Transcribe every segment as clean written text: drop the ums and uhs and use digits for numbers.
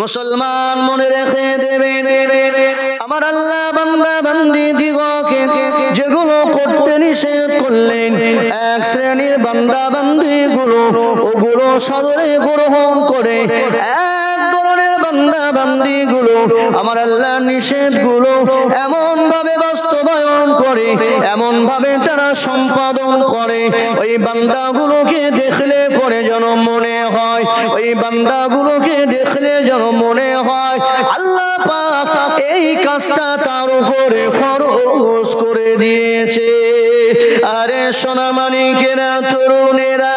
মুসলমান মনে রেখে দেবেন, আমার আল্লাহ বান্দা বান্দি দিগকে যেগুলো করতে নিষেধ করলেন, এক শ্রেণীর বান্দা বান্দি গুলো ওগুলো সাদরে গ্রহণ করে, এক ধরনের বান্দা বান্দি গুলো আমার আল্লাহ নিষেধ গুলো এমন ভাবে বাস্তবায়ন করে, এমন ভাবে তারা সম্পাদন করে, ওই বান্দাগুলোকে দেখলে পরে যেন মনে হয়, ওই বান্দাগুলোকে দেখলে যেন মনে হয় আল্লাহ পাক এই কাজটা তার উপরে ফরজ করে দিয়েছে। আরে সোনা মানিকেরা, তরুণেরা,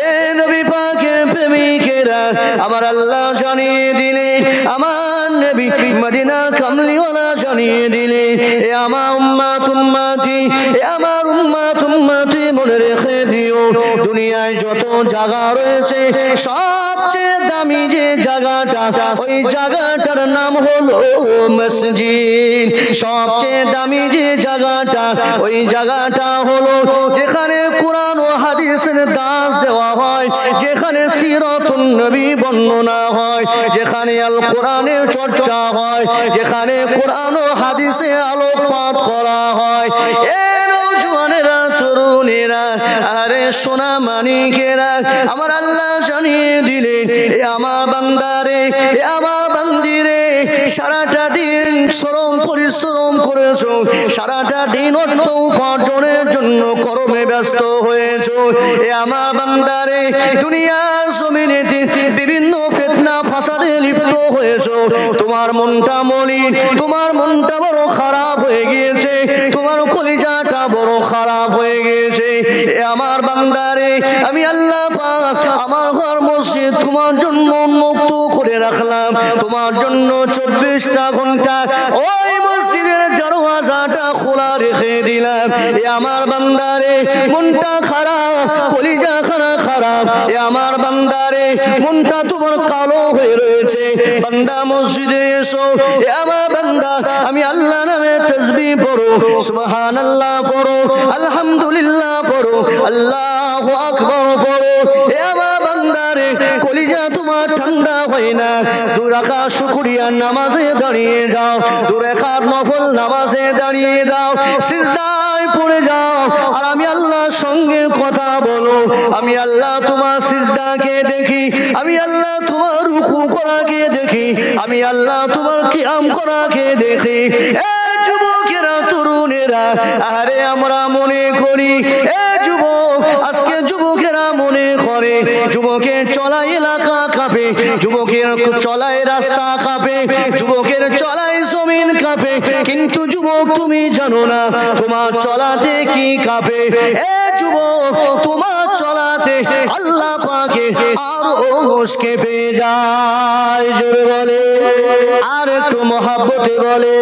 এ নবী পাকের প্রেমিকেরা, আমার আল্লাহ জানিয়ে দিলে, আমার নবী মদিনার কামলিওয়ালা জানিয়ে দিলে, এ আমার উম্মাত উম্মাতি, এ আমার উম্মাত উম্মাতি, মনে রেখে দিও, দুনিয়ায় যত জায়গা রয়েছে সবচেয়ে দামি যে জায়গাটা, ওই জায়গাটার নাম হলো মসজিদ। সবচেয়ে দামি যে জায়গাটা, ওই জায়গাটা হলো যেখানে কোরআন ও হাদিসের দাস দেওয়া হয়, যেখানে সিরাতুন নবী বর্ণনা হয়, যেখানে আল কোরআনের চর্চা হয়, যেখানে কোরআন ও হাদিসে আলোকপাত করা হয়। এ নওজওয়ানেরা, তরুণেরা, আরে সোনা মানিকেরা, আমার আল্লাহ জানিয়ে দিলেন, এ আমার বান্দারে, এ আমার বান্দিরে, সারাটা দিন শ্রম পরিশ্রম করেছো, সারাটা দিন অর্থ উপার্জনের জন্য কর্মে ব্যস্ত হয়েছো, এ আমার বান্দারে, দুনিয়ার জমিনে বিভিন্ন ফিতনা ফাসাদে লিপ্ত হয়েছো, তোমার মনটা মলিন, তোমার মনটা বড় খারাপ হয়ে গিয়েছে, তোমার কলিজাটা বড় খারাপ হয়ে গিয়েছে, এ আমার বান্দারে, আমি আল্লাহ পাক আমার ঘর মসজিদ তোমার জন্য উন্মুক্ত করে রাখলাম, তোমার জন্য 24টা ঘন্টা ওই মসজিদের দরওয়াজাটা খোলা রেখে দিলাম। এ আমার বান্দারে, মনটা খারাপ, কলিজা খারাপ, এ আমার বান্দারে, মনটা তোমার কালো হয়ে রয়েছে, বান্দা মসজিদে এসো, এ আমার বান্দা, আমি আল্লাহ নামে তাসবিহ পড়ো, সুবহানাল্লাহ পড়ো, আলহামদুলিল্লাহ পড়ো, আল্লাহু আকবার পড়ো, এ আমার বান্দারে, কলিজা তোমার ঠান্ডা হয় না, 2 রাকাত শুকরিয়া নামাজে দাঁড়িয়ে যাও, 2 রাকাত নফল নামাজে দাঁড়িয়ে যাও, সিজদায় পড়ে যাও, আর আমি আল্লাহর সঙ্গে কথা বলো, আমি আল্লাহ তোমার সিজদাকে দেখি, আমি আল্লাহ তোমার রুকু করাকে দেখি, আমি আল্লাহ তোমার কিয়াম করাকে দেখি। এ যুবকেরা, তরুণেরা, আরে আমরা মনে করি, এ যুবক, আজকে যুবকেরা মনে করে যুবকের চলা এলাকা কাঁপে, যুবকের চলায় রাস্তা কাঁপে, যুবকের চলায় জমিন কাঁপে, কিন্তু যুবক তুমি জানো না তোমার চলাতে কি কাঁপে। এ যুবক, তোমার চলাতে আল্লাহ পাকে আরো কেঁপে যায়। জোরে বলে, আর একটু মহাব্বতে বলে।